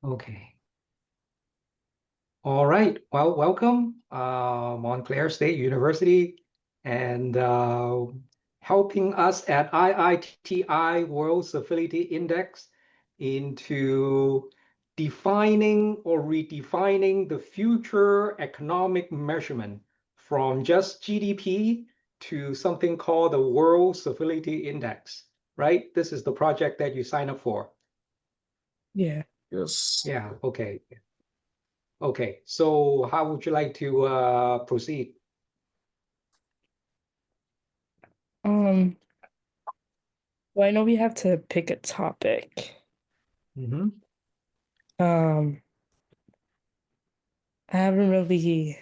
Okay. All right. Well, welcome, Montclair State University, and helping us at IITTI World Civility Index into defining or redefining the future economic measurement from just GDP to something called the World Civility Index, right? This is the project that you sign up for. Yeah. Yes. Yeah, okay. Okay, so how would you like to proceed? Um, well, I know we have to pick a topic. Mm-hmm. Um, I haven't really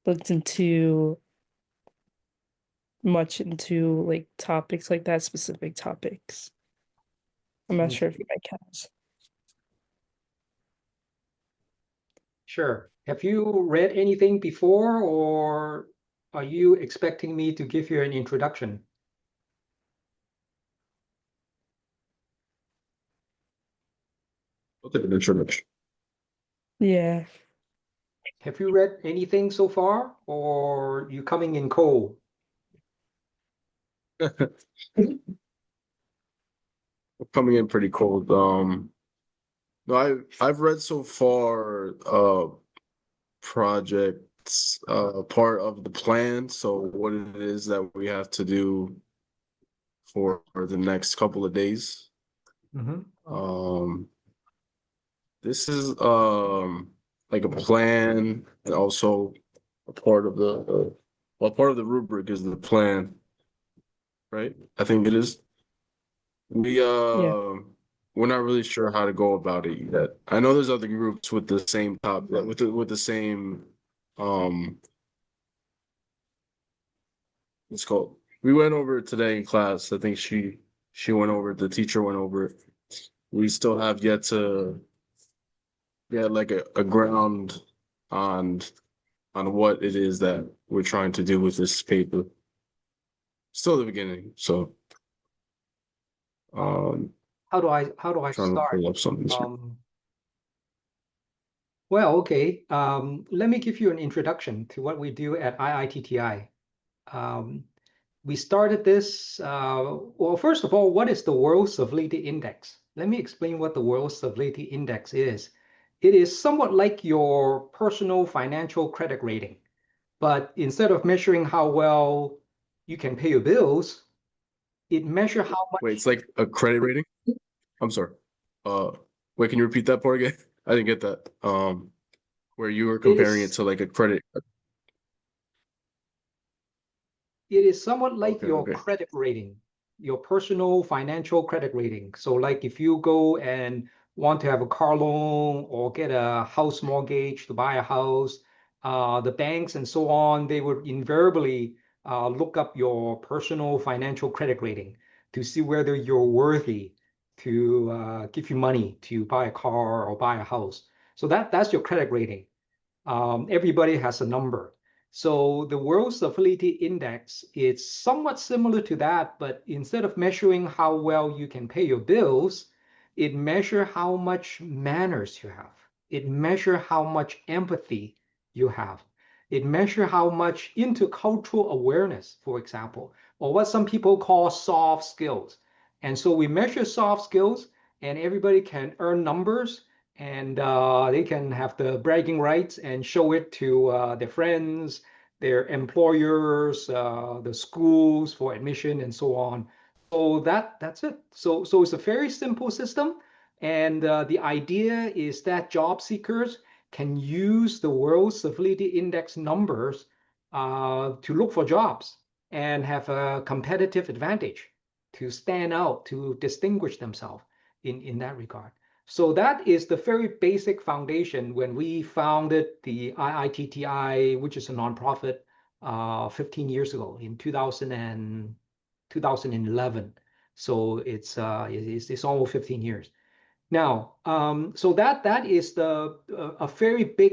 looked into much into like topics like that, specific topics. I'm not sure if you might count. Sure. Have you read anything before, or are you expecting me to give you an introduction? I'll take an introduction. Yeah. Have you read anything so far, or you coming in cold? Coming in pretty cold. No, I've read so far projects part of the plan. So what it is that we have to do for the next couple of days. Mm-hmm. This is like a plan and also a part of the well, part of the rubric is the plan, right? I think it is. We Yeah. we're not really sure how to go about it yet. I know there's other groups with the same top with the same it's called. We went over it today in class. I think she went over it, the teacher went over it. We still have yet to get like a ground on on what it is that we're trying to do with this paper. Still the beginning, so um How do I trying to start? pull up something. Um, well, okay. Let me give you an introduction to what we do at IITTI. We started this. Well, first of all, what is the World Civility Index? Let me explain what the World Civility Index is. It is somewhat like your personal financial credit rating, but instead of measuring how well you can pay your bills, it measures how Wait, much. it's like a credit rating? I'm sorry. Uh Wait, can you repeat that part again? I didn't get that. Where you were It comparing it is to like a credit. it is somewhat like Okay, your okay. credit rating, your personal financial credit rating. So, like if you go and want to have a car loan or get a house mortgage to buy a house, the banks and so on, they would invariably look up your personal financial credit rating to see whether you're worthy to give you money to buy a car or buy a house. So that's your credit rating. Everybody has a number. So the World Stability Index is somewhat similar to that, but instead of measuring how well you can pay your bills, it measures how much manners you have. It measures how much empathy you have. It measures how much intercultural awareness, for example, or what some people call soft skills. And so we measure soft skills, and everybody can earn numbers and they can have the bragging rights and show it to their friends, their employers, the schools for admission, and so on. So that's it. So it's a very simple system, and the idea is that job seekers can use the World Civility Index numbers to look for jobs and have a competitive advantage to stand out, to distinguish themselves in that regard. So that is the very basic foundation when we founded the IITTI, which is a nonprofit, 15 years ago in 2011. So it's almost 15 years. Now, so that is a very big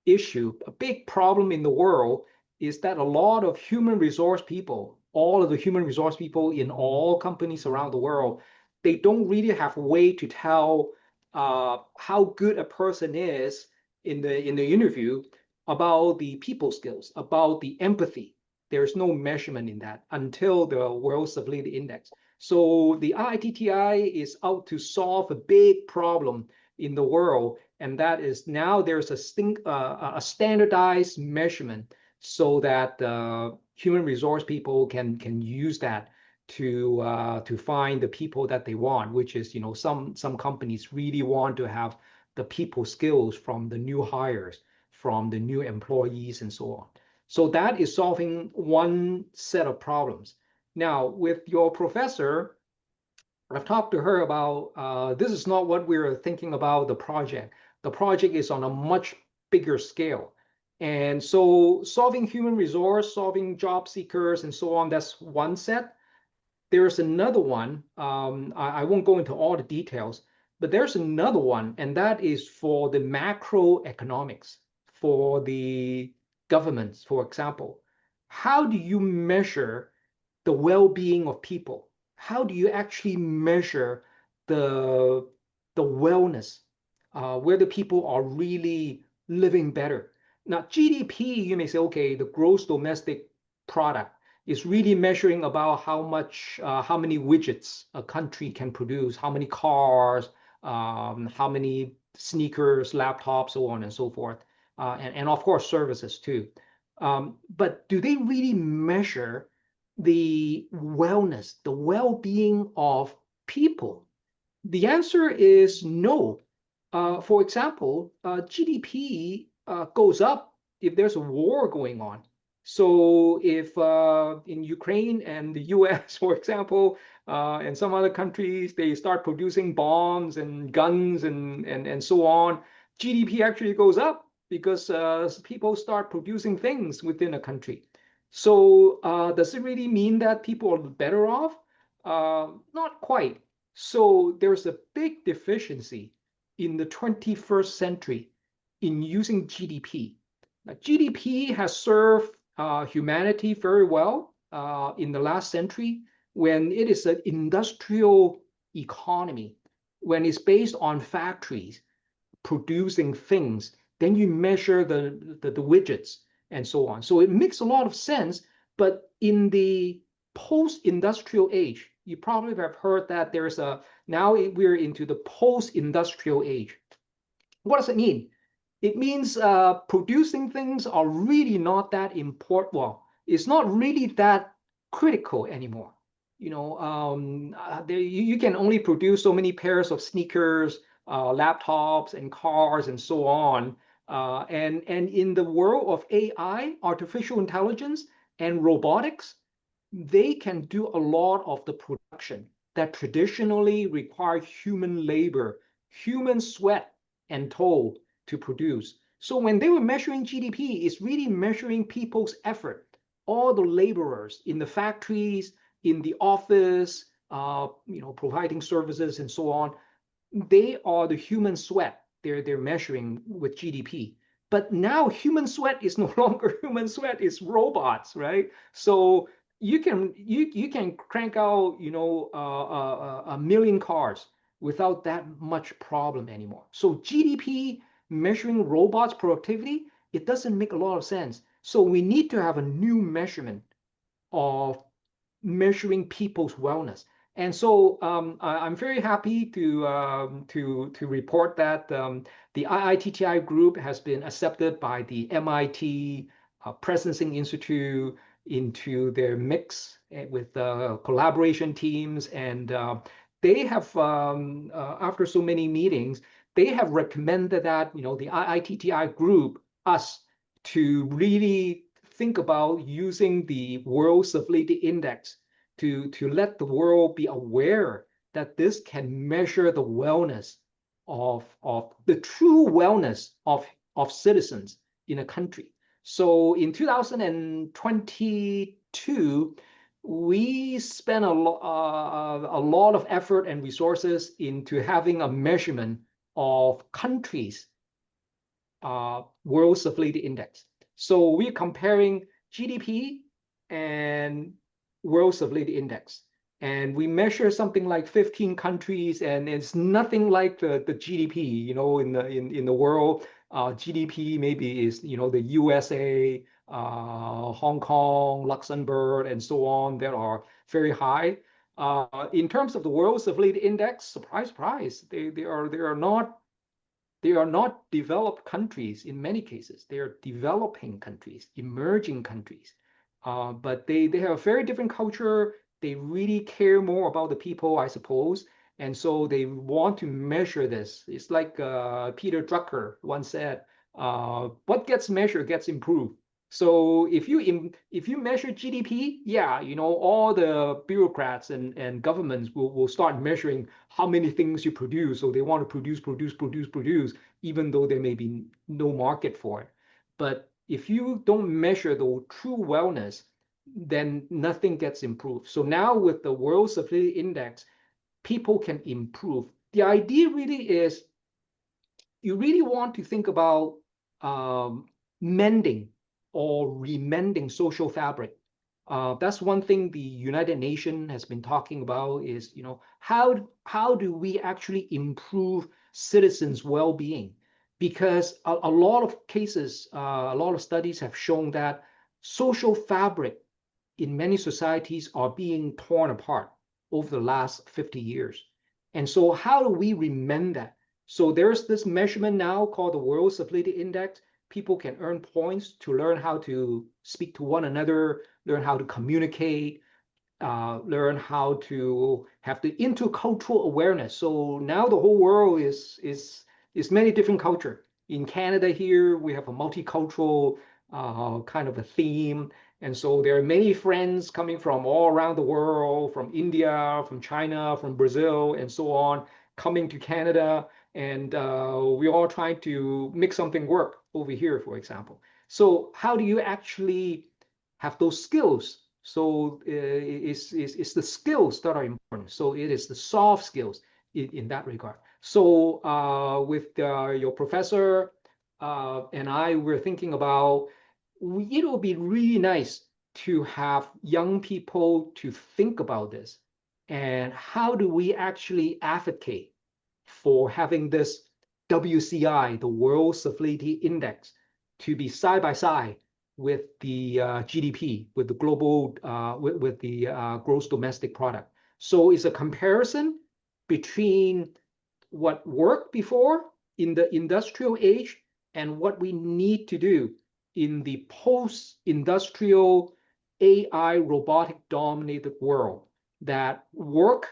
issue, a big problem in the world is that a lot of human resource people, all of the human resource people in all companies around the world, they don't really have a way to tell how good a person is in the interview about the people skills, about the empathy. There's no measurement in that until the World Civility Index. So the IITTI is out to solve a big problem in the world, and that is now there's a standardized measurement so that human resource people can use that to find the people that they want, which is, you know, some companies really want to have the people skills from the new hires, from the new employees, and so on. So that is solving one set of problems. Now, with your professor, I've talked to her about this is not what we're thinking about the project. The project is on a much bigger scale. And so solving human resource, solving job seekers, and so on, that's one set. There's another one. I won't go into all the details, but there's another one, and that is for the macroeconomics, for the governments, for example. How do you measure the well-being of people? How do you actually measure the wellness, whether people are really living better? Now, GDP, you may say, okay, the gross domestic product is really measuring about how many widgets a country can produce, how many cars, how many sneakers, laptops, so on and so forth, and of course services too. But do they really measure the wellness, the well-being of people? The answer is no. For example, GDP goes up if there's a war going on. So if in Ukraine and the US, for example, and some other countries, they start producing bombs and guns and so on, GDP actually goes up because people start producing things within a country. So does it really mean that people are better off? Not quite. So there's a big deficiency in the 21st century in using GDP. Now, GDP has served humanity very well in the last century when it is an industrial economy, when it's based on factories producing things, then you measure the widgets and so on. So it makes a lot of sense, but in the post-industrial age, you probably have heard that now we're into the post-industrial age. What does it mean? It means producing things are really not that important. Well, it's not really that critical anymore. You know, you can only produce so many pairs of sneakers, laptops, and cars, and so on. And in the world of AI, artificial intelligence, and robotics, they can do a lot of the production that traditionally require human labor, human sweat and toil to produce. So when they were measuring GDP, it's really measuring people's effort, all the laborers in the factories, in the office, providing services and so on. They are the human sweat. They're measuring with GDP. But now human sweat is no longer human sweat, it's robots, right? So you can crank out a million cars without that much problem anymore. So GDP measuring robots productivity, it doesn't make a lot of sense. So we need to have a new measurement of measuring people's wellness. And so I'm very happy to report that the IITTI group has been accepted by the MIT Presencing Institute into their mix with collaboration teams. And they have, after so many meetings, they have recommended that the IITTI group, us, to really think about using the World Civility Index to let the world be aware that this can measure the wellness of the true wellness of citizens in a country. So in 2022, we spent a lot of effort and resources into having a measurement of countries' World Civility Index. So we're comparing GDP and World Civility Index. and we measure something like 15 countries, and it's nothing like the GDP, in the world. GDP maybe is, the USA, Hong Kong, Luxembourg, and so on, that are very high. In terms of the World Civility Index, surprise, surprise, they are not developed countries in many cases. They are developing countries, emerging countries. But they have a very different culture. They really care more about the people, I suppose. And so they want to measure this. It's like Peter Drucker once said, what gets measured gets improved. So if you measure GDP, yeah, all the bureaucrats and governments will start measuring how many things you produce. So they want to produce, even though there may be no market for it. But if you don't measure the true wellness, then nothing gets improved. So now with the World Civility Index, people can improve. The idea really is you really want to think about mending or remending social fabric. That's one thing the United Nations has been talking about is, how do we actually improve citizens' well-being? Because a lot of cases, a lot of studies have shown that social fabric in many societies are being torn apart over the last 50 years. And so how do we remend that? So there's this measurement now called the World Civility Index. People can earn points to learn how to speak to one another, learn how to communicate, learn how to have the intercultural awareness. So now the whole world is many different culture. In Canada here, we have a multicultural kind of a theme. And so there are many friends coming from all around the world, from India, from China, from Brazil, and so on, coming to Canada. And we're all trying to make something work over here, for example. So how do you actually have those skills? So it's the skills that are important. So it is the soft skills in that regard. So with your professor and I, we're thinking about, it will be really nice to have young people to think about this. And how do we actually advocate for having this WCI, the World Civility Index, to be side by side with the GDP, with the global, with the gross domestic product. So it's a comparison between what worked before in the industrial age and what we need to do in the post-industrial AI robotic dominated world. That work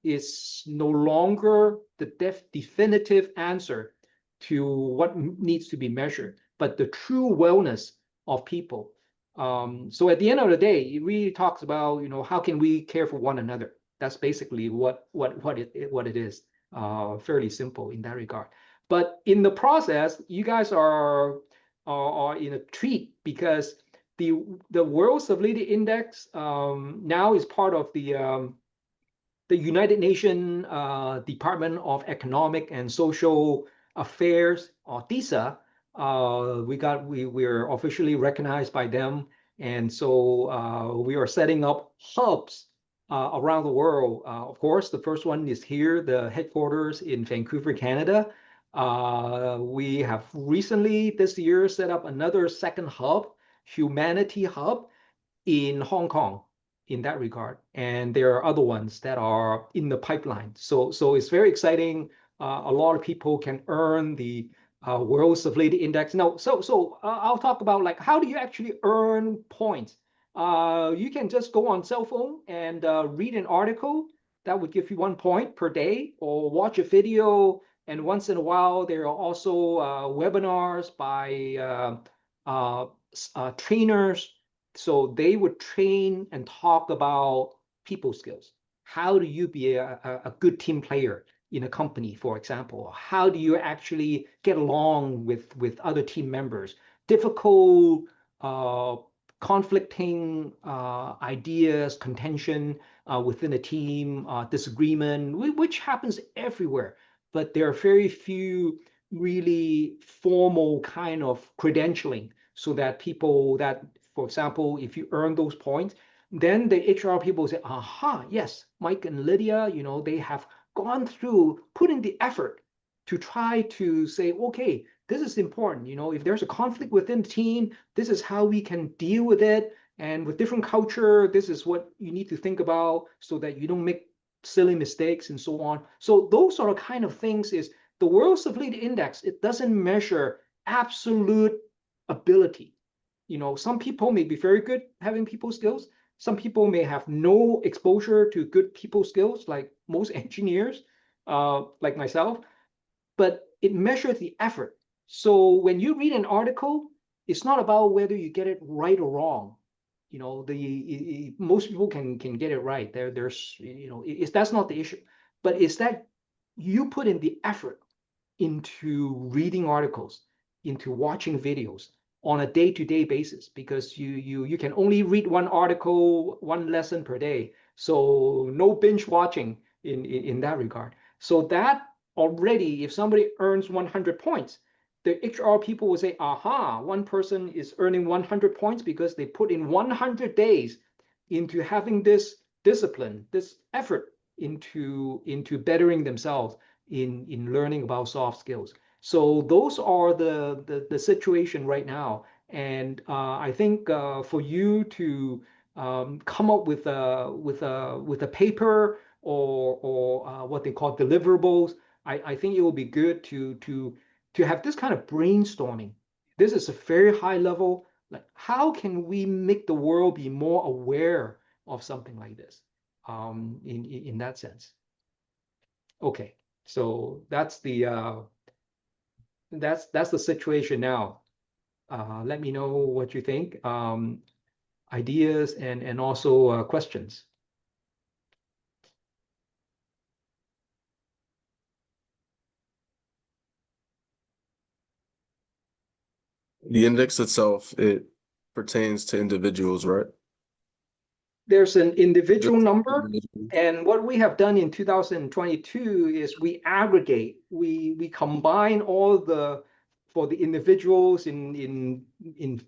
is no longer the definitive answer to what needs to be measured, but the true wellness of people. So at the end of the day, it really talks about, how can we care for one another? That's basically what it is. Fairly simple in that regard. But in the process, you guys are in a treat, because the World Civility Index now is part of the United Nations Department of Economic and Social Affairs, or DISA. We're officially recognized by them, and so we are setting up hubs around the world. Of course, the first one is here, the headquarters in Vancouver, Canada. We have recently this year set up another second hub, Humanity Hub, in Hong Kong in that regard. And there are other ones that are in the pipeline. So it's very exciting. A lot of people can earn the World Civility Index. Now, so I'll talk about, like, how do you actually earn points? You can just go on cell phone and read an article that would give you 1 point per day, or watch a video. And once in a while, there are also webinars by trainers. So they would train and talk about people skills. How do you be a good team player in a company, for example? How do you actually get along with other team members? Difficult, conflicting ideas, contention within a team, disagreement, which happens everywhere. But there are very few really formal kind of credentialing, so that people that, for example, if you earn those points, then the HR people say, aha, yes, Mike and Lydia, they have gone through putting the effort to try to say, okay, this is important. If there's a conflict within the team, this is how we can deal with it. And with different culture, this is what you need to think about so that you don't make silly mistakes and so on. So those are the kind of things is the World Stability Index, it doesn't measure absolute ability. Some people may be very good having people skills. Some people may have no exposure to good people skills, like most engineers, like myself, but it measures the effort. So when you read an article, it's not about whether you get it right or wrong. Most people can get it right. That's not the issue, but it's that you put in the effort into reading articles, into watching videos on a day-to-day basis, because you can only read one article, one lesson per day. So no binge watching in that regard. So that already, if somebody earns 100 points, the HR people will say, aha, one person is earning 100 points because they put in 100 days into having this discipline, this effort into bettering themselves in learning about soft skills. So those are the situation right now. And I think for you to come up with a paper or what they call deliverables, I think it will be good to have this kind of brainstorming. This is a very high level. Like, how can we make the world be more aware of something like this? In that sense. Okay, so that's the situation now. Let me know what you think, ideas and also questions. The index itself, it pertains to individuals, right? There's an individual Just number, individuals. and what we have done in 2022 is we aggregate, we combine all for the individuals in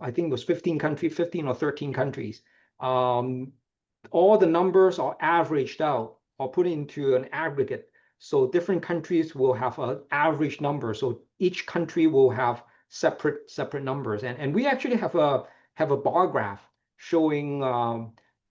I think it was 15 countries, 15 or 13 countries. All the numbers are averaged out or put into an aggregate. So different countries will have an average number. So each country will have separate numbers. And we actually have a bar graph showing I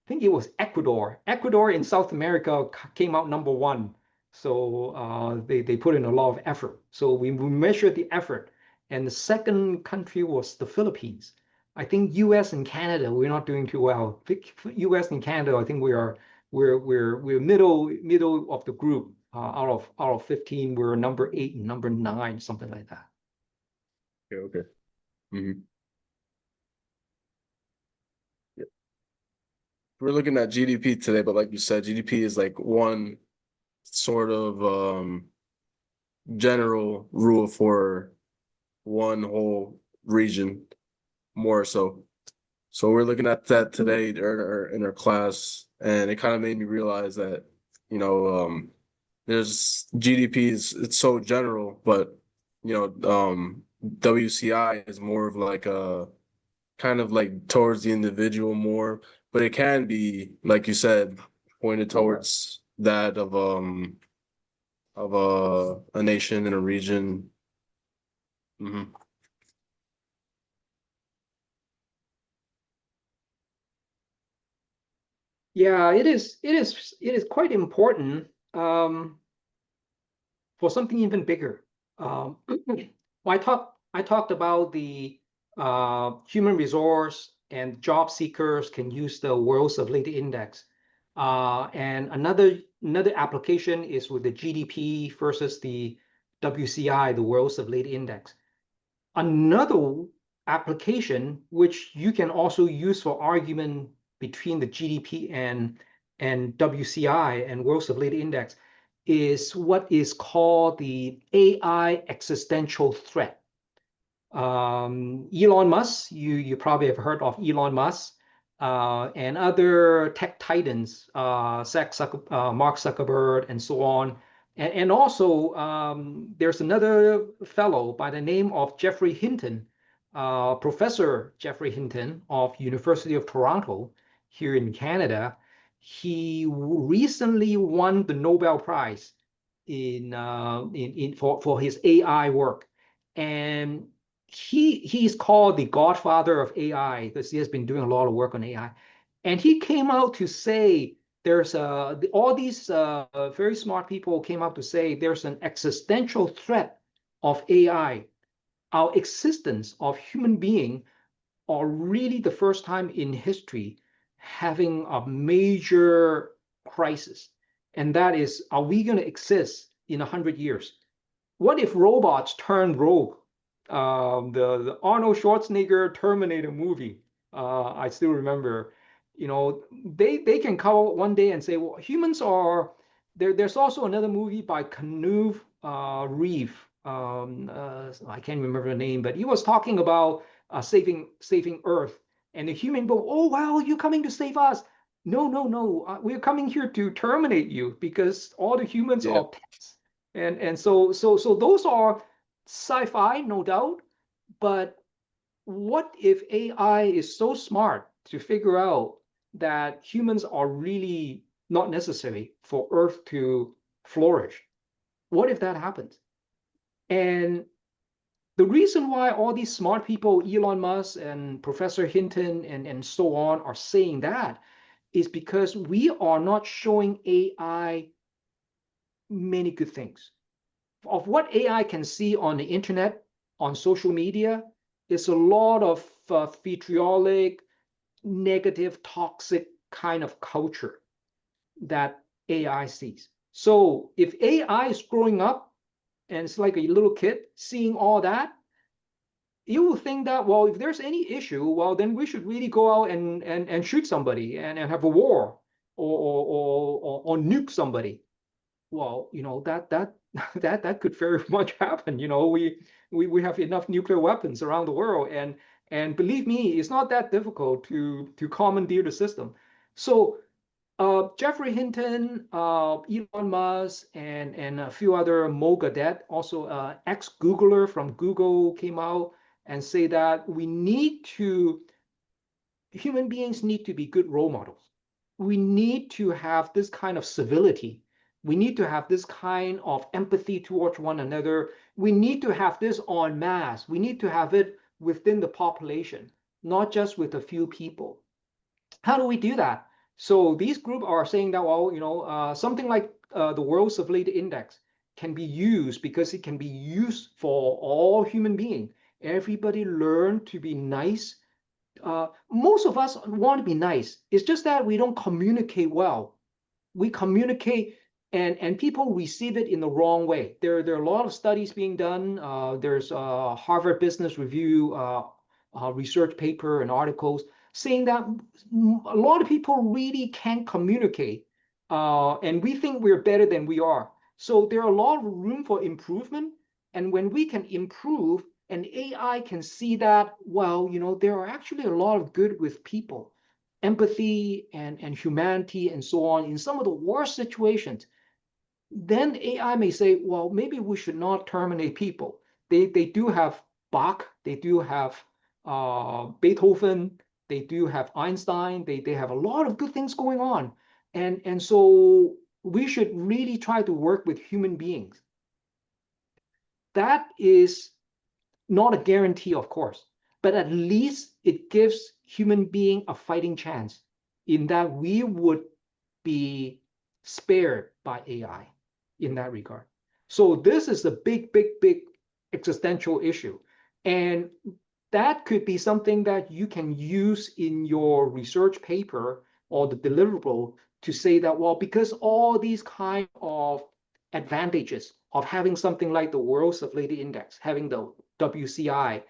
think it was Ecuador. Ecuador in South America came out number one. So they put in a lot of effort. So we measured the effort. And the second country was the Philippines. I think US and Canada, we're not doing too well. US and Canada, I think we're middle of the group. Out of 15, we're number 8 and number 9, something like that. Okay. Mm-hmm. Yeah. We're looking at GDP today, but like you said, GDP is like one sort of general rule for one whole region, more so. So we're looking at that today in our class, and it kind of made me realize that, there's GDP it's so general, but WCI is more of like a kind of like towards the individual more, but it can be, like you said, pointed towards that of a nation and a region. Mm-hmm. Yeah, it is quite important for something even bigger. I talked about the human resource and job seekers can use the World Stability Index. And another application is with the GDP versus the WCI, the World Stability Index. Another application, which you can also use for argument between the GDP and WCI and World Stability Index, is what is called the AI existential threat. Elon Musk, you probably have heard of Elon Musk, and other tech titans, Mark Zuckerberg, and so on. And also, there's another fellow by the name of Geoffrey Hinton, Professor Geoffrey Hinton of University of Toronto. here in Canada. He recently won the Nobel Prize for his AI work, and he's called the godfather of AI because he has been doing a lot of work on AI. And he came out to say all these very smart people came out to say there's an existential threat of AI. Our existence of human being are really the first time in history having a major crisis. And that is, are we going to exist in 100 years? What if robots turn rogue? The Arnold Schwarzenegger Terminator movie, I still remember, they can come out one day and say, well, humans are there. There's also another movie by Keanu Reeve. I can't remember the name, but he was talking about saving Earth, and the human go, oh wow, you're coming to save us. No, no, no, we're coming here to terminate you because all the humans Yeah. are pets. And so those are sci-fi, no doubt. But what if AI is so smart to figure out that humans are really not necessary for Earth to flourish? What if that happens? And the reason why all these smart people, Elon Musk and Professor Hinton and so on, are saying that is because we are not showing AI many good things. Of what AI can see on the internet, on social media, is a lot of vitriolic, negative, toxic kind of culture that AI sees. So if AI is growing up and it's like a little kid seeing all that, you will think that, well, if there's any issue, well, then we should really go out and shoot somebody and have a war or nuke somebody. Well, that could very much happen. We have enough nuclear weapons around the world, and believe me, it's not that difficult to commandeer the system. So Jeffrey Hinton, Elon Musk, and a few other Mogadet, also ex-Googler from Google, came out and say that human beings need to be good role models. We need to have this kind of civility. We need to have this kind of empathy towards one another. We need to have this en masse. We need to have it within the population, not just with a few people. How do we do that? So these groups are saying that, well, something like the World Civility Index can be used because it can be used for all human beings. Everybody learn to be nice. Most of us want to be nice. It's just that we don't communicate well. We communicate and people receive it in the wrong way. There are a lot of studies being done. There's a Harvard Business Review research paper and articles saying that a lot of people really can't communicate, and we think we're better than we are. So there are a lot of room for improvement. And when we can improve and AI can see that, well, there are actually a lot of good with people, empathy and humanity and so on in some of the worst situations, then AI may say, well, maybe we should not terminate people. They do have Bach, they do have Beethoven, they do have Einstein, they have a lot of good things going on. And so we should really try to work with human beings. That is not a guarantee, of course, but at least it gives human being a fighting chance in that we would be spared by AI in that regard. So this is a big, big, big existential issue. And that could be something that you can use in your research paper or the deliverable to say that, well, because all these kind of advantages of having something like the World Civility Index, having the WCI,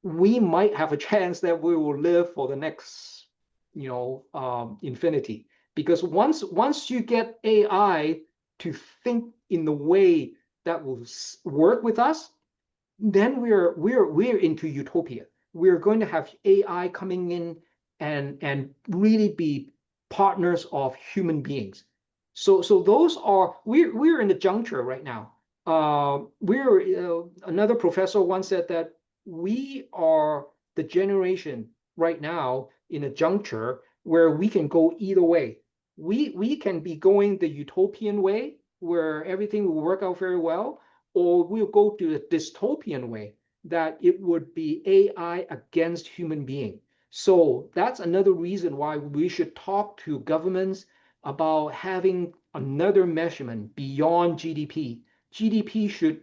we might have a chance that we will live for the next, infinity. Because once you get AI to think in the way that will work with us, then we're into utopia. We're going to have AI coming in and really be partners of human beings. So we're in the juncture right now. Another professor once said that we are the generation right now in a juncture where we can go either way. We can be going the utopian way where everything will work out very well, or we'll go to the dystopian way that it would be AI against human being. So that's another reason why we should talk to governments about having another measurement beyond GDP. GDP should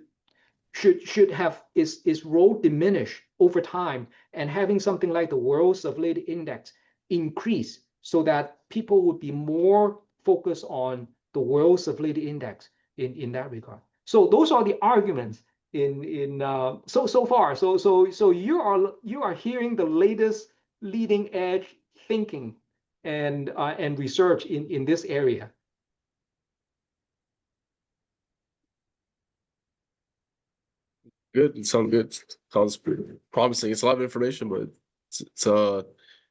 have its role diminish over time, and having something like the World Stability Index increase so that people would be more focused on the World Stability Index in that regard. So those are the arguments so far. So you are hearing the latest leading edge thinking and research in this area. Good. It sounds good. Sounds pretty promising. It's a lot of information, but it's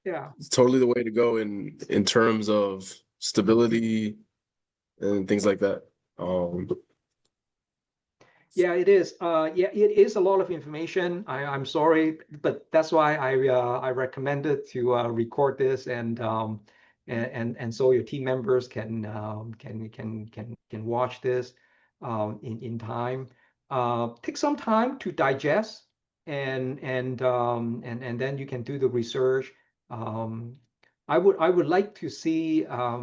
Yeah. it's totally the way to go in terms of stability and things like that. Yeah, it is. Yeah, it is a lot of information. I'm sorry, but that's why I recommended to record this and so your team members can watch this in time. Take some time to digest and then you can do the research. Um, I would like to see a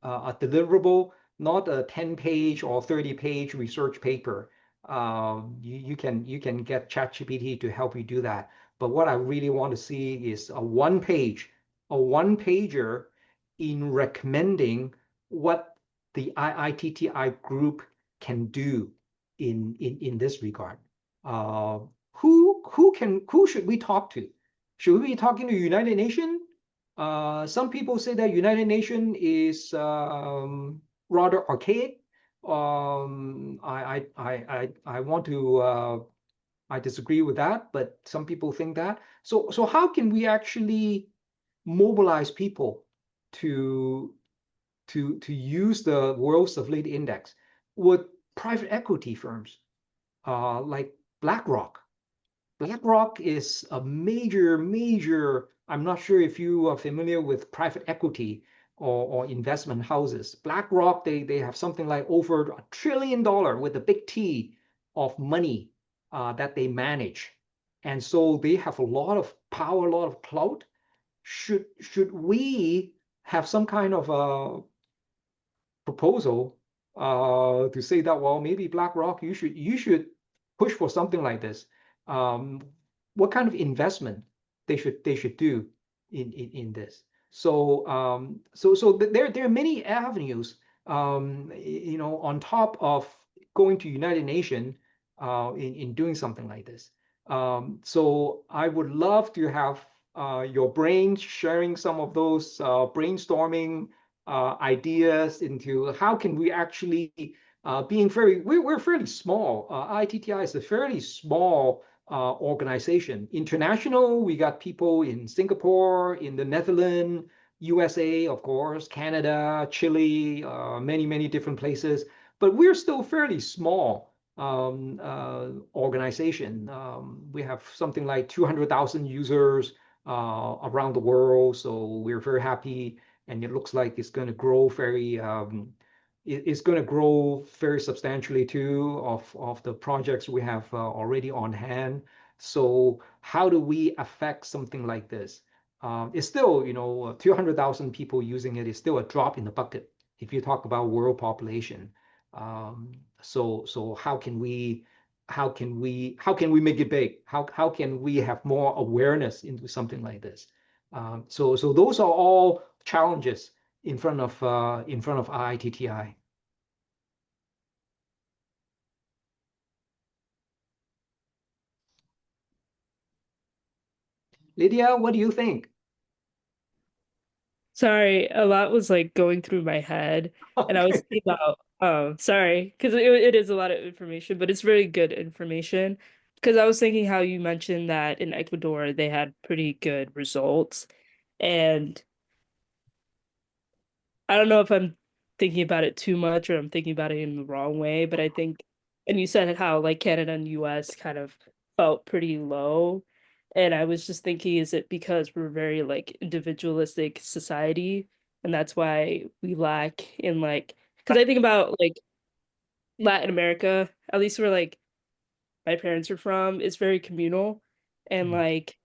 deliverable, not a 10-page or 30-page research paper. You can get ChatGPT to help you do that. But what I really want to see is a one pager in recommending what the IITTI group can do in this regard. Who should we talk to? Should we be talking to United Nations? Some people say that United Nations is rather archaic. I want to I disagree with that, but some people think that. So how can we actually mobilize people to to use the World Stability Index with private equity firms like BlackRock? BlackRock is a major. I'm not sure if you are familiar with private equity or investment houses. BlackRock, they have something like over $1 trillion with a big T of money that they manage. And so they have a lot of power, a lot of clout. Should we have some kind of a proposal to say that, well, maybe BlackRock, you should push for something like this. What kind of investment they should do in this? So there are many avenues. On top of going to United Nations in doing something like this. So I would love to have your brain sharing some of those brainstorming ideas into how can we actually we're fairly small. IITTI is a fairly small organization. International, we got people in Singapore, in the Netherlands, USA, of course, Canada, Chile, many different places. But we're still fairly small organization. We have something like 200,000 users around the world. So we're very happy, and it looks like it's going to grow it's going to grow very substantially too of the projects we have already on hand. So how do we affect something like this? It's still, 200,000 people using it is still a drop in the bucket if you talk about world population. So how can we make it big? How can we have more awareness into something like this? So those are all challenges in front of IITTI. Lydia, what do you think? Sorry, a lot was like going through my head, and I was Okay. thinking about sorry, because it is a lot of information, but it's very good information. Because I was thinking how you mentioned that in Ecuador they had pretty good results, and I don't know if I'm thinking about it too much or I'm thinking about it in the wrong way, but I think, and you said how like Canada and US kind of felt pretty low. And I was just thinking, is it because we're very like individualistic society, and that's why we lack in like, because I think about like Latin America, at least where like my parents are from, it's very communal, and Mm. like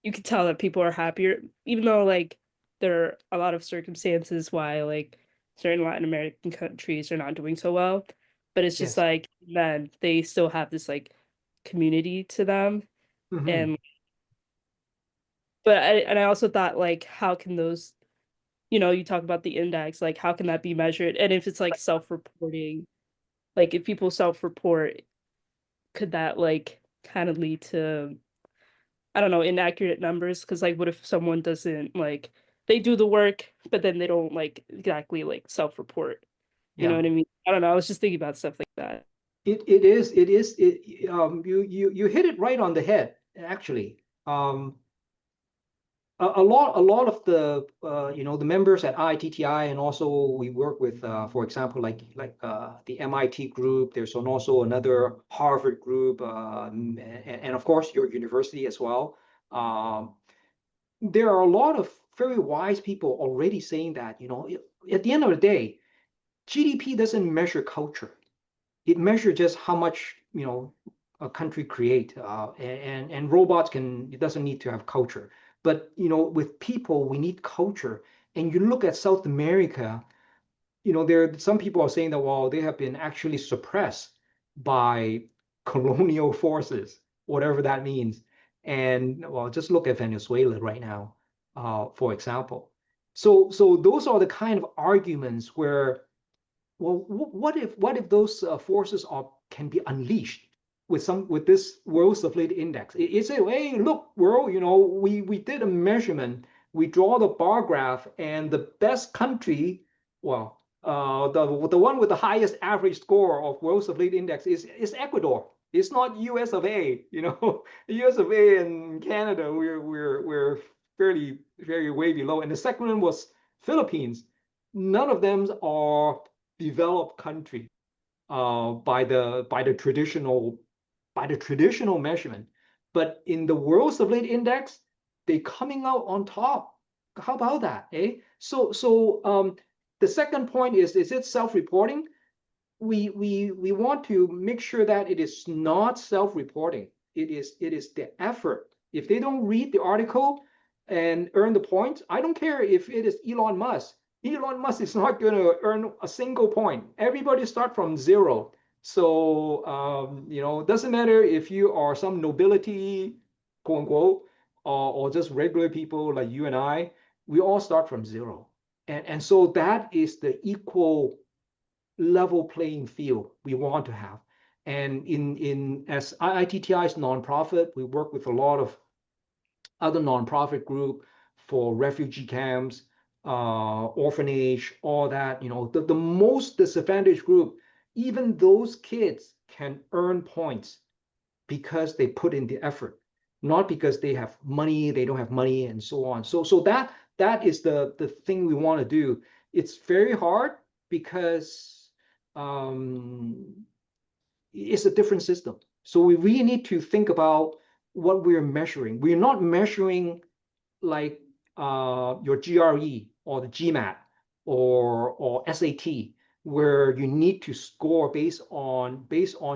you can tell that people are happier, even though like there are a lot of circumstances why like certain Latin American countries are not doing so well. But it's just Yes. like then they still have this like community to them. Hmm. And I also thought like how can those, you talk about the index, like how can that be measured? And if it's like self-reporting, like if people self-report, could that like kind of lead to, I don't know, inaccurate numbers? Because like what if someone doesn't like they do the work, but then they don't like exactly like self-report. You know Yeah. what I mean? I don't know. I was just thinking about stuff like that. You hit it right on the head, actually. A lot of the the members at IITTI, and also we work with for example, the MIT group. There's also another Harvard group, and of course your university as well. Um, there are a lot of very wise people already saying that, at the end of the day, GDP doesn't measure culture. It measures just how much, a country create, and robots can, it doesn't need to have culture. But with people we need culture. And you look at South America, there some people are saying that, well, they have been actually suppressed by colonial forces, whatever that means. And well, just look at Venezuela right now, for example. So those are the kind of arguments where, well, what if those forces are can be unleashed with this World Stability Index? It say, hey, look, world, we did a measurement, we draw the bar graph, and the best country, well, the one with the highest average score of World Stability Index is Ecuador. It's not U.S. of A. The U.S. of A and Canada, we're fairly very way below. And the second one was Philippines. None of them are developed country by the traditional measurement. But in the World Stability Index, they coming out on top. How about that? So the second point is it self-reporting? We want to make sure that it is not self-reporting. It is the effort. If they don't read the article and earn the points, I don't care if it is Elon Musk. Elon Musk is not going to earn a single point. Everybody start from zero. So it doesn't matter if you are some nobility, quote unquote, or just regular people like you and I. We all start from zero, and so that is the equal level playing field we want to have. And in as IITTI's nonprofit, we work with a lot of other nonprofit group for refugee camps, orphanage, all that. The most disadvantaged group, even those kids can earn points because they put in the effort, not because they have money, they don't have money, and so on. So that is the thing we want to do. It's very hard because it's a different system. So we really need to think about what we're measuring. We're not measuring like your GRE or the GMAT or SAT, where you need to score based on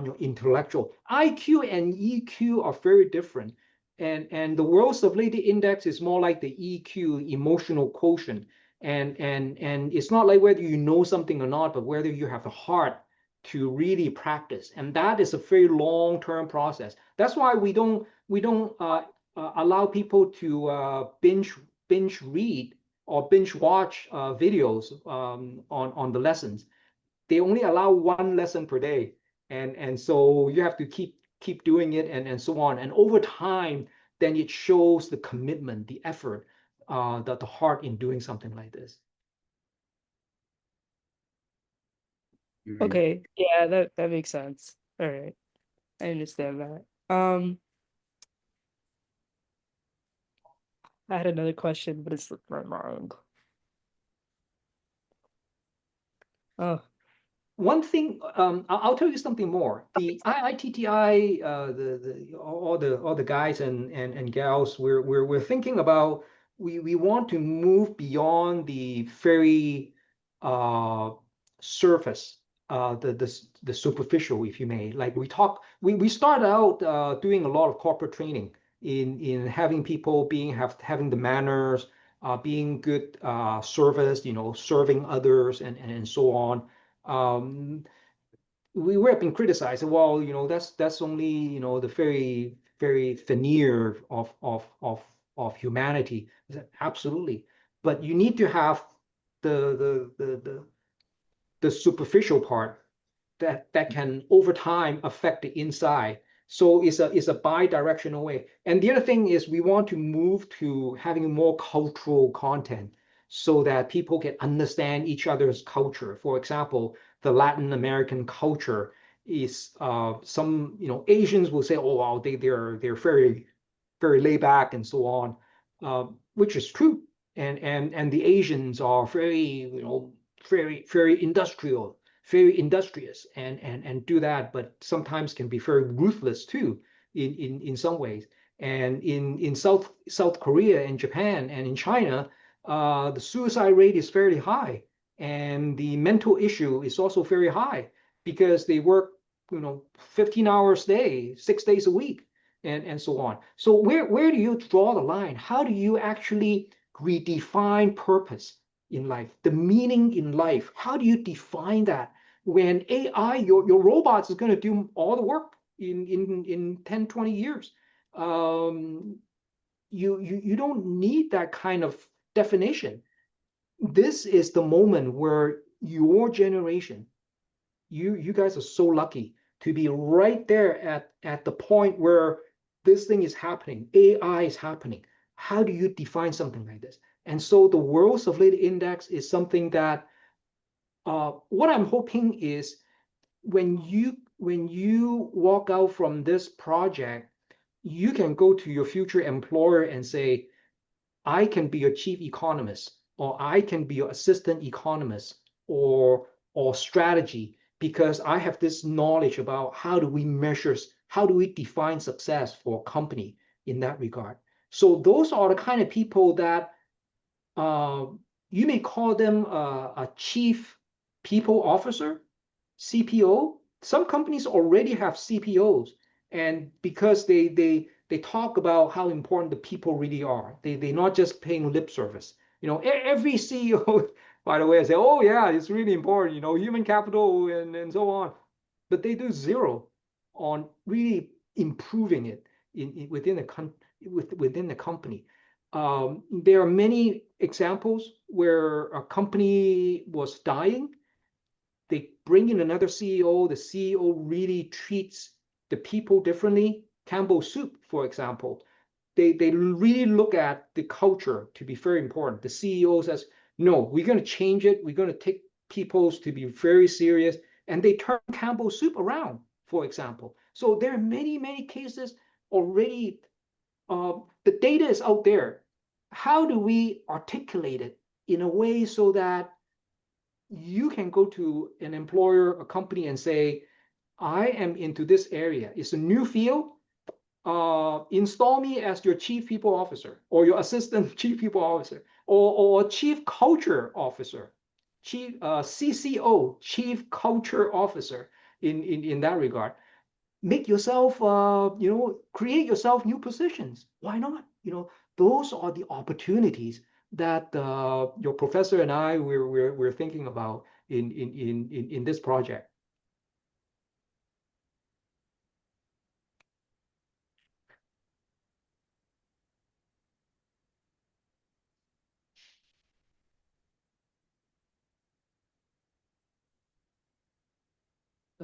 your intellectual. IQ and EQ are very different. And the World Stability Index is more like the EQ, emotional quotient. And it's not like whether you know something or not, but whether you have the heart to really practice. And that is a very long-term process. That's why we don't allow people to binge read or binge watch videos on the lessons. They only allow one lesson per day, and so you have to keep doing it, and so on. And over time, then it shows the commitment, the effort, the heart in doing something like this. Mhm. Okay, yeah, that makes sense. All right, I understand that. I had another question, but it's slipped my mind. Oh, one thing, I'll tell you something more. The IITTI, all the guys and gals, we're thinking about, we want to move beyond the very surface, the superficial, if you may. Like we start out doing a lot of corporate training in having people having the manners, being good service, serving others and so on. We were been criticized. Well, that's only the very veneer of humanity. I said, absolutely, but you need to have the superficial part that can over time affect the inside. So it's a bi-directional way. And the other thing is we want to move to having more cultural content so that people can understand each other's culture. For example, the Latin American culture is some, Asians will say, oh wow, they're very laid back and so on, which is true. And the Asians are very industrial, very industrious, and do that, but sometimes can be very ruthless too in some ways. And in South Korea and Japan and in China, the suicide rate is fairly high, and the mental issue is also very high because they work 15 hours a day, 6 days a week, and so on. So where do you draw the line? How do you actually redefine purpose in life, the meaning in life? How do you define that when AI, your robots is going to do all the work in 10, 20 years? You don't need that kind of definition. This is the moment where your generation, you guys are so lucky to be right there at the point where this thing is happening, AI is happening. How do you define something like this? And so the World Civility Index is something that what I'm hoping is when you walk out from this project, you can go to your future employer and say, I can be your chief economist, or I can be your assistant economist, or strategy, because I have this knowledge about how do we define success for a company in that regard. So those are the kind of people that uh, you may call them a chief people officer, CPO. Some companies already have CPOs, and because they talk about how important the people really are, they're not just paying lip service. Every CEO, by the way, say, oh yeah, it's really important, human capital and so on, but they do zero on really improving it within the company. There are many examples where a company was dying. They bring in another CEO. The CEO really treats the people differently. Campbell Soup, for example, they really look at the culture to be very important. The CEO says, no, we're going to change it. We're going to take people to be very serious. And they turn Campbell Soup around, for example. So there are many, many cases already. The data is out there. How do we articulate it in a way so that you can go to an employer, a company, and say, I am into this area. It's a new field. Install me as your chief people officer, or your assistant chief people officer, or chief culture officer, chief CCO, chief culture officer in that regard. Make yourself, create yourself new positions. Why not? Those are the opportunities that your professor and I we're thinking about in this project.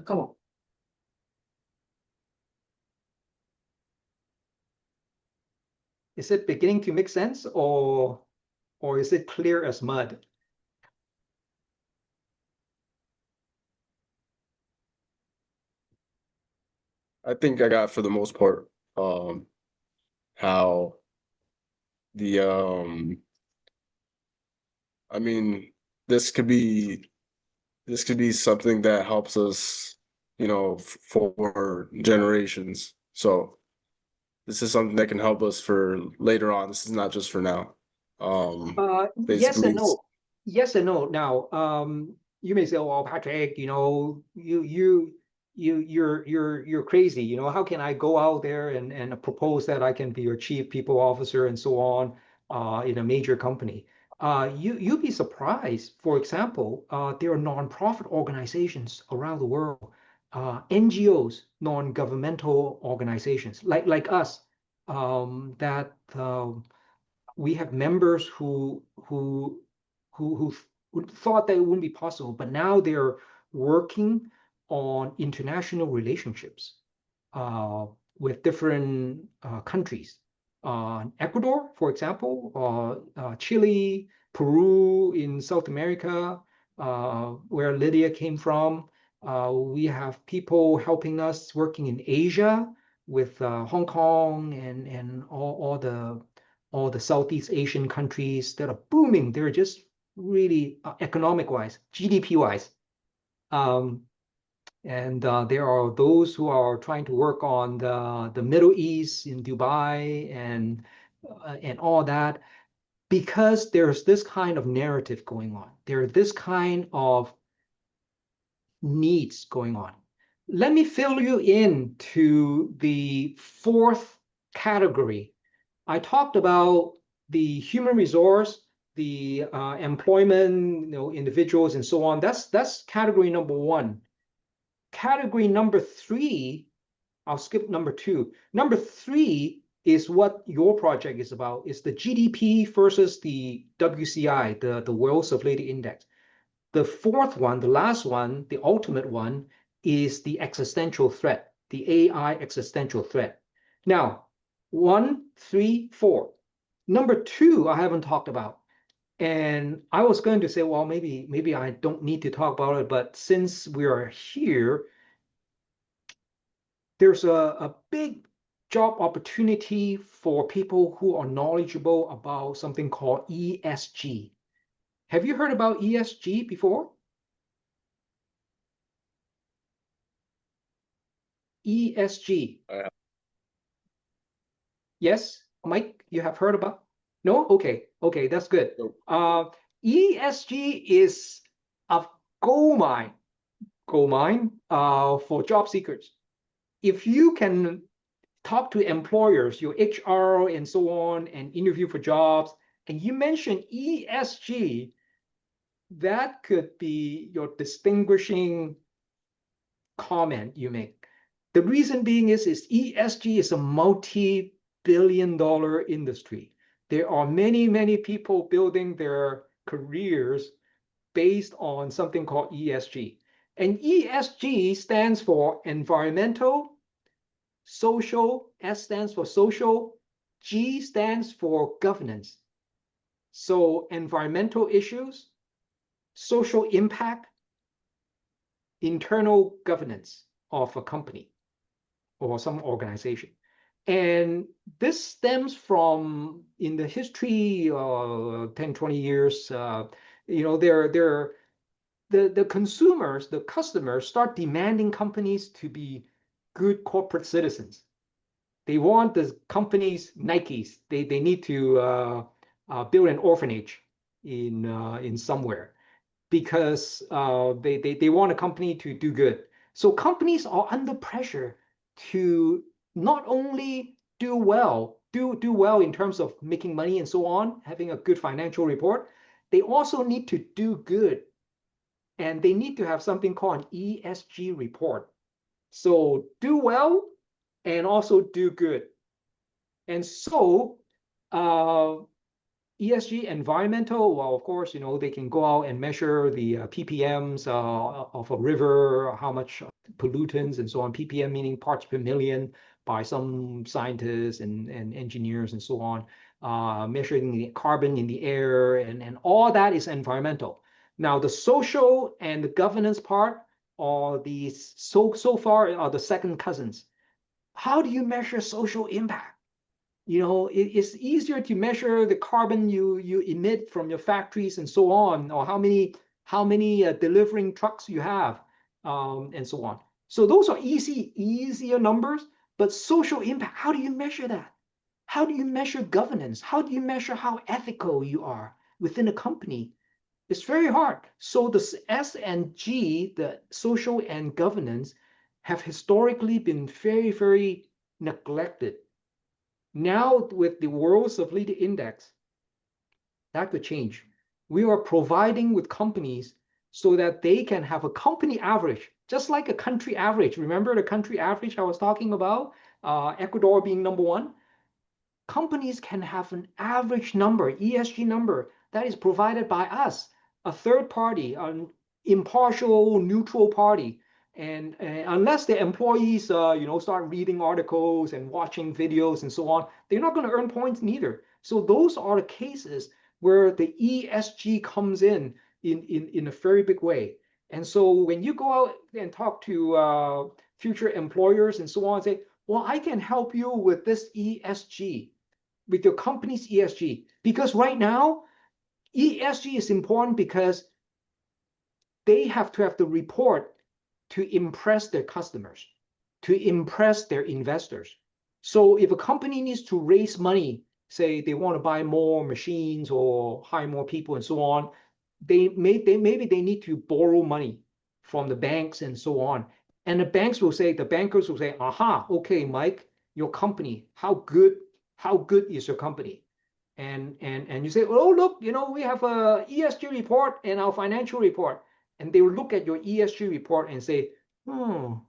Come on. Is it beginning to make sense, or is it clear as mud? I think I got for the most part how the I mean this could be this could be something that helps us, you know, for generations. So this is something that can help us for later on. This is not just for now. Yes Basically, and no. Yes and no. Now, you may say, "Well, Patrick, you're crazy. How can I go out there and propose that I can be your chief people officer and so on, in a major company?" You'd be surprised. For example, there are nonprofit organizations around the world, NGOs, non-governmental organizations like us, that. We have members who thought that it wouldn't be possible, but now they're working on international relationships, uh, with different countries. Ecuador, for example, Chile, Peru in South America, where Lydia came from. We have people helping us working in Asia with Hong Kong and all the Southeast Asian countries that are booming. They're just really economic wise, GDP wise. Um, and there are those who are trying to work on the Middle East in Dubai and all that, because there's this kind of narrative going on. There's this kind of needs going on. Let me fill you in to the fourth category. I talked about the human resource, the employment, individuals and so on. That's category number one. Category number three, I'll skip number two. Number three is what your project is about. It's the GDP versus the WCI, the World Stability Index. The fourth one, the last one, the ultimate one, is the existential threat, the AI existential threat. Now, 1, 3, 4. Number two, I haven't talked about. And I was going to say, well, maybe I don't need to talk about it, but since we are here, there's a big job opportunity for people who are knowledgeable about something called ESG. Have you heard about ESG before? ESG. Yes, Mike, you have heard about? No? Okay, that's good. ESG is a gold mine for job seekers. If you can talk to employers, your HR and so on, and interview for jobs, and you mention ESG, that could be your distinguishing comment you make. The reason being is ESG is a multi-billion-dollar industry. There are many people building their careers based on something called ESG. And ESG stands for environmental, social, S stands for social, G stands for governance. So environmental issues, social impact, internal governance of a company or some organization. And this stems from, in the history, 10, 20 years, the consumers, the customers start demanding companies to be good corporate citizens. They want the companies, Nikes, they need to build an orphanage in somewhere, because they want a company to do good. So companies are under pressure to not only do well in terms of making money and so on, having a good financial report, they also need to do good. And they need to have something called an ESG report. So do well and also do good. And so ESG, environmental, well, of course, they can go out and measure the ppms of a river, how much pollutants and so on. Ppm meaning parts per million by some scientists and engineers and so on, measuring the carbon in the air, and all that is environmental. Now, the social and the governance part are so far are the second cousins. How do you measure social impact? It's easier to measure the carbon you emit from your factories and so on, or how many how many delivering trucks you have, and so on. So those are easier numbers, but social impact, how do you measure that? How do you measure governance? How do you measure how ethical you are within a company? It's very hard. So the S and G, the social and governance, have historically been very, very neglected. Now with the World Civility Index, that could change. We are providing with companies so that they can have a company average, just like a country average. Remember the country average I was talking about? Ecuador being number one. Companies can have an average number, ESG number, that is provided by us, a third party, an impartial, neutral party. And unless the employees, start reading articles and watching videos and so on, they're not going to earn points neither. So those are the cases where the ESG comes in a very big way. And so when you go out and talk to future employers and so on, say, well, I can help you with this ESG, with your company's ESG. Because right now, ESG is important because they have to have the report to impress their customers, to impress their investors. So if a company needs to raise money, say they want to buy more machines or hire more people and so on, maybe they need to borrow money from the banks and so on. And the bankers will say, aha, okay, Mike, your company, how good is your company? And you say, oh, look, we have a ESG report and our financial report. And they will look at your ESG report and say, oh,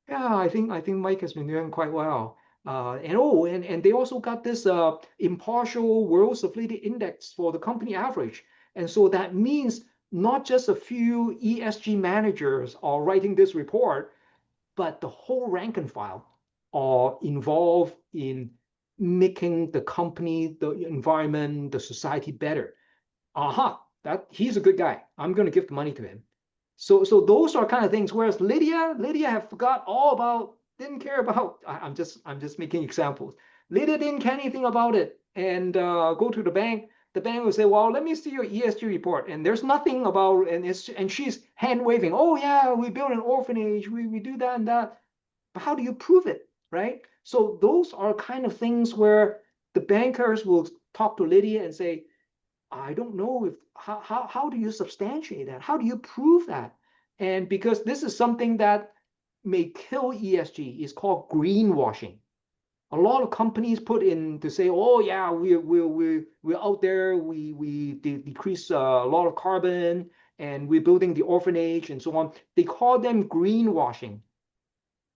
yeah, I think Mike has been doing quite well. And they also got this impartial World Civility Index for the company average. And so that means not just a few ESG managers are writing this report, but the whole rank and file are involved in making the company, the environment, the society better. Aha, that he's a good guy. I'm going to give the money to him. So those are kind of things. Whereas Lydia have forgot all about, didn't care about. I'm just making examples. Lydia didn't care anything about it, and go to the bank. The bank will say, "Well, let me see your ESG report," and there's nothing about, and she's hand waving. Oh yeah, we built an orphanage. We do that and that. But how do you prove it, right? So those are kind of things where the bankers will talk to Lydia and say, I don't know if how do you substantiate that? How do you prove that? And because this is something that may kill ESG, is called greenwashing. A lot of companies put in to say, oh yeah, we're out there, we decrease a lot of carbon, and we're building the orphanage and so on. They call them greenwashing.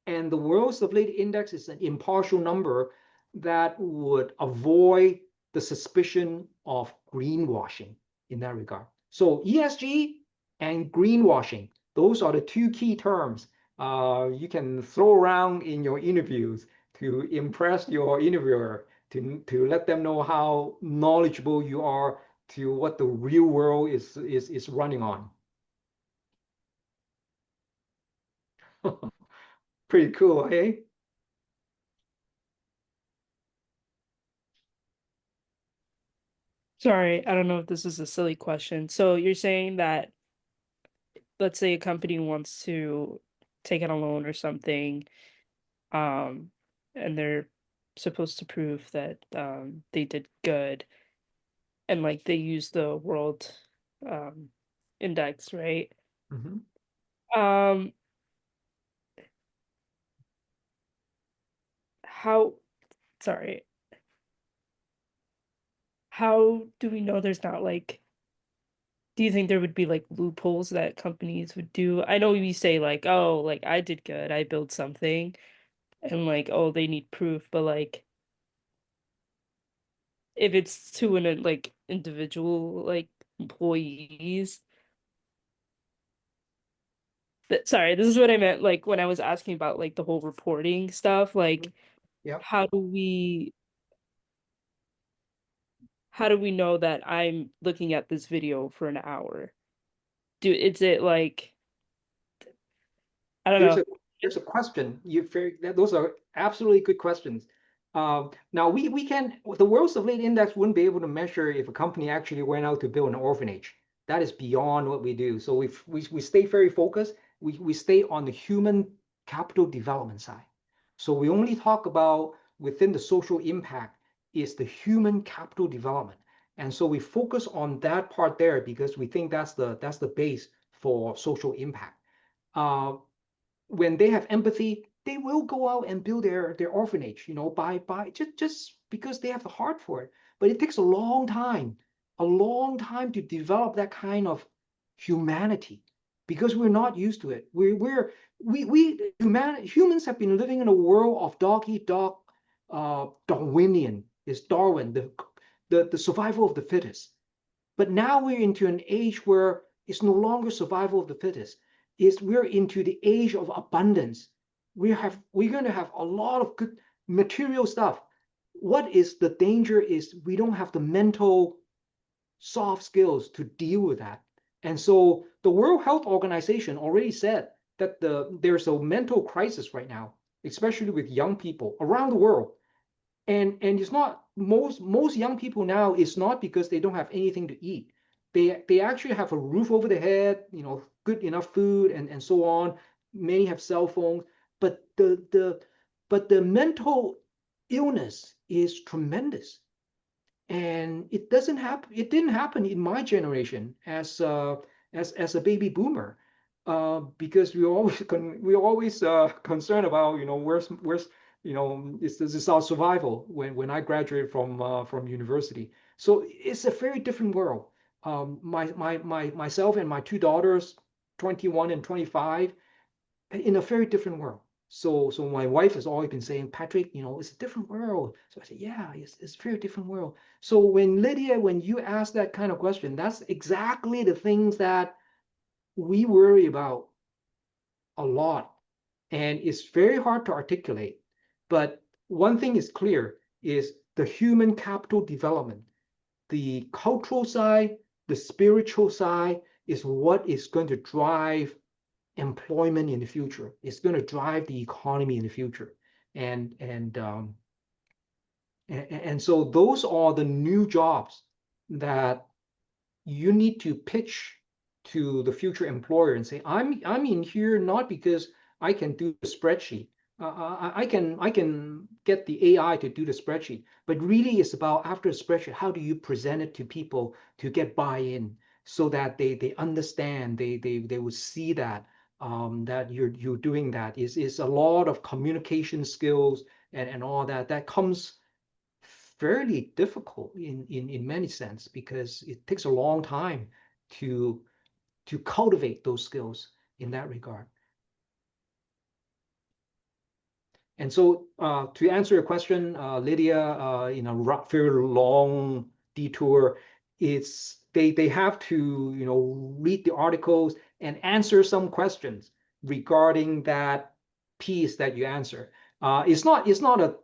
And the World Civility Index is an impartial number that would avoid the suspicion of greenwashing in that regard. So ESG and greenwashing, those are the two key terms you can throw around in your interviews to impress your interviewer, to let them know how knowledgeable you are to what the real world is running on. Pretty cool, hey? Sorry, I don't know if this is a silly question. So you're saying that, let's say a company wants to take out a loan or something, um, and they're supposed to prove that they did good, and like they use the world um index, right? Mhm. Um, how, sorry, how do we know there's not like, do you think there would be like loopholes that companies would do? I know you say like, oh, like I did good, I built something, and like, oh, they need proof, but like if it's to an like individual like employees, that, sorry, this is what I meant like when I was asking about like the whole reporting stuff, like Yep. how do we know that I'm looking at this video for an hour? Is it like, I don't There's know. a question. Those are absolutely good questions. Now the World Civility Index wouldn't be able to measure if a company actually went out to build an orphanage. that is beyond what we do. So we stay very focused. We stay on the human capital development side. So we only talk about within the social impact is the human capital development. And so we focus on that part there because we think that's the base for social impact. When they have empathy, they will go out and build their orphanage, by just because they have the heart for it. But it takes a long time to develop that kind of humanity because we're not used to it. Humans have been living in a world of dog eat dog, Darwinian is Darwin, the survival of the fittest. But now we're into an age where it's no longer survival of the fittest. We're into the age of abundance. We're going to have a lot of good material stuff. What is the danger is we don't have the mental soft skills to deal with that. And so the World Health Organization already said that there's a mental crisis right now, especially with young people around the world. And it's not most young people now, it's not because they don't have anything to eat. They actually have a roof over their head, good enough food and so on. Many have cell phones, but the mental illness is tremendous. And it didn't happen in my generation as a baby boomer, because we always concerned about, where's this is our survival when I graduated from university. So it's a very different world. Myself and my two daughters, 21 and 25, in a very different world. So my wife has always been saying, Patrick, it's a different world. So I said, yeah, it's a very different world. So when you ask that kind of question, that's exactly the things that we worry about a lot. And it's very hard to articulate. But one thing is clear is the human capital development, the cultural side, the spiritual side is what is going to drive employment in the future. It's going to drive the economy in the future. And so those are the new jobs that you need to pitch to the future employer and say, I'm in here not because I can do the spreadsheet. I can get the AI to do the spreadsheet, but really it's about after the spreadsheet, how do you present it to people to get buy-in so that they understand, they will see that you're doing that. Is a lot of communication skills and all that comes fairly difficult in many sense because it takes a long time to cultivate those skills in that regard. And so to answer your question, Lydia, in a very long detour, they have to read the articles and answer some questions regarding that piece that you answer. It's not a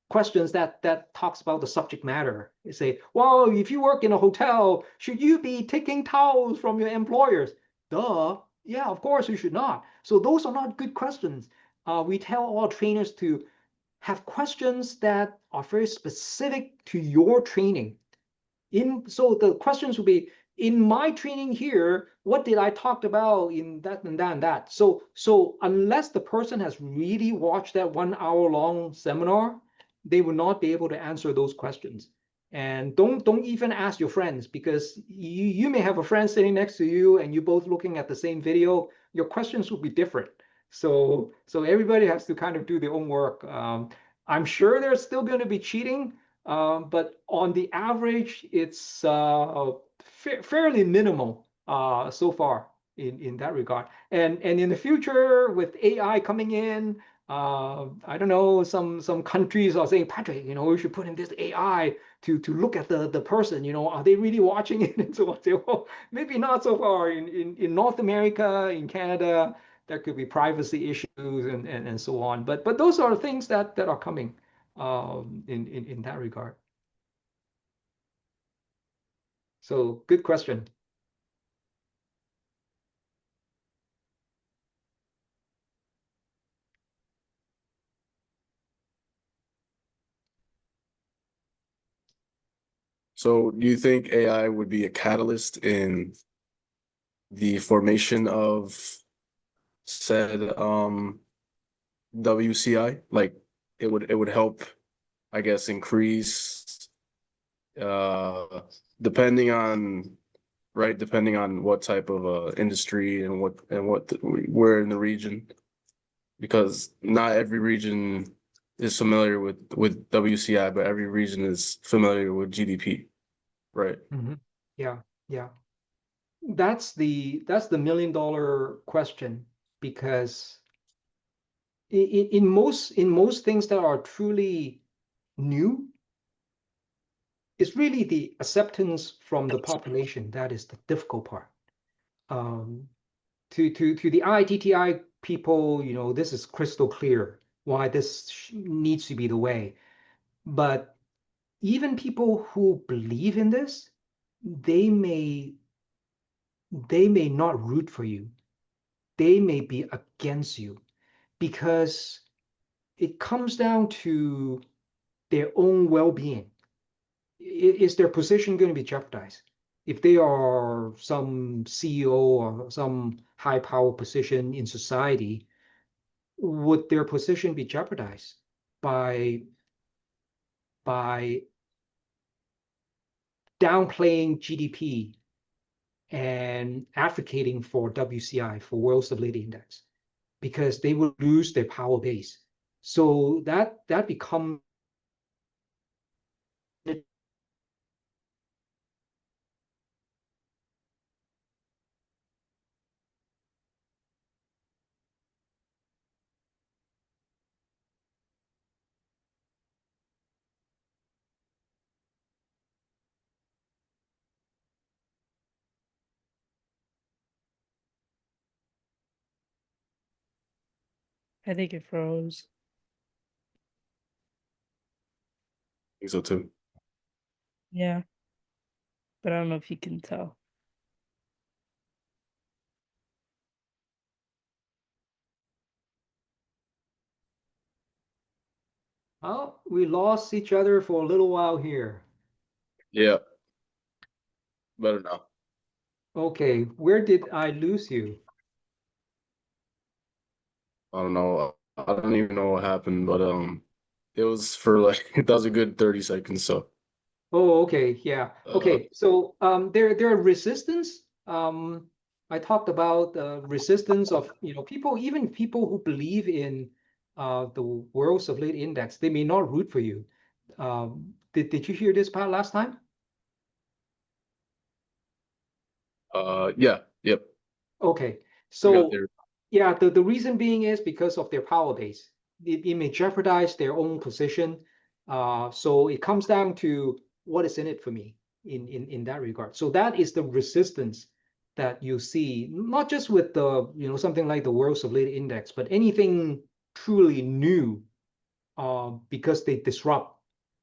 questions that talks about the subject matter. You say, well, if you work in a hotel, should you be taking towels from your employers? Duh. Yeah, of course you should not. So those are not good questions. We tell all trainers to have questions that are very specific to your training. So the questions will be, in my training here, what did I talk about in that and that and that? So unless the person has really watched that 1 hour long seminar, they will not be able to answer those questions. And don't even ask your friends, because you may have a friend sitting next to you and you're both looking at the same video. Your questions will be different. So everybody has to kind of do their own work. I'm sure there's still going to be cheating, but on the average, it's fairly minimal so far in that regard. And in the future, with AI coming in, I don't know, some countries are saying, Patrick, we should put in this AI to look at the person, are they really watching it? And so on. Say, well, maybe not so far. In North America, in Canada, there could be privacy issues and so on. But those are things that are coming in that regard. So good question. So do you think AI would be a catalyst in the formation of said WCI? Like it would help, I guess, increase uh depending on depending on what type of industry and where in the region, because not every region is familiar with WCI, but every region is familiar with GDP, right? Yeah, yeah. That's the $1 million question, because in most things that are truly new, it's really the acceptance from the population that is the difficult part. To the IITTI people, this is crystal clear why this needs to be the way. But even people who believe in this, they may not root for you. They may be against you, because it comes down to their own well-being. Is their position going to be jeopardized? If they are some CEO or some high power position in society, would their position be jeopardized by by downplaying GDP and advocating for WCI, for World Stability Index, because they will lose their power base? So that becomes, I think it froze. I think so too. Yeah, but I don't know if you can tell. oh, we lost each other for a little while here. Yeah, better now. Okay, where did I lose you? I don't know. I don't even know what happened, but it was for like that was a good 30 seconds. So Oh, okay, yeah. uh Okay, so there are resistance. I talked about resistance of people, even people who believe in the World Stability Index. They may not root for you. Did you hear this part last time? yeah, yep. Okay, I got so there. yeah, the reason being is because of their power base. It may jeopardize their own position. So it comes down to what is in it for me in that regard. So that is the resistance that you see, not just with the, something like the World Stability Index, but anything truly new, because they disrupt.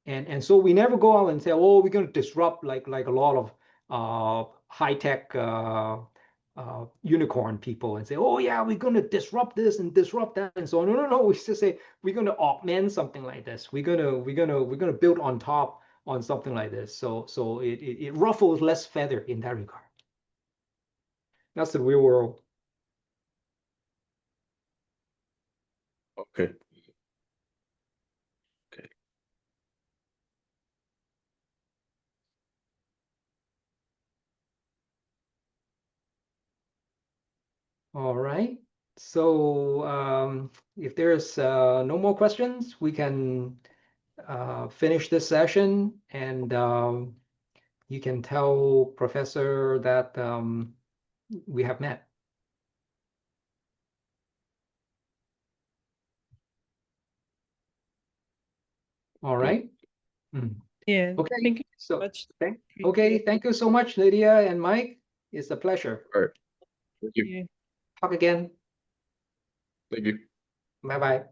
And so we never go out and say, oh, we're going to disrupt, like a lot of high tech unicorn people, and say, oh yeah, we're going to disrupt this and disrupt that and so on. No, no, no. We just say we're going to augment something like this. We're gonna build on top on something like this. So it ruffles less feather in that regard. That's the real world. Okay. Okay. All right. So if there's no more questions, we can finish this session, and you can tell Professor that we have met. All right. Mm. Yeah. Okay. Thank you so So much. okay. Thank you so much, Lydia and Mike. It's a pleasure. All right. Thank you. Yeah. Talk again. Thank you. Bye bye.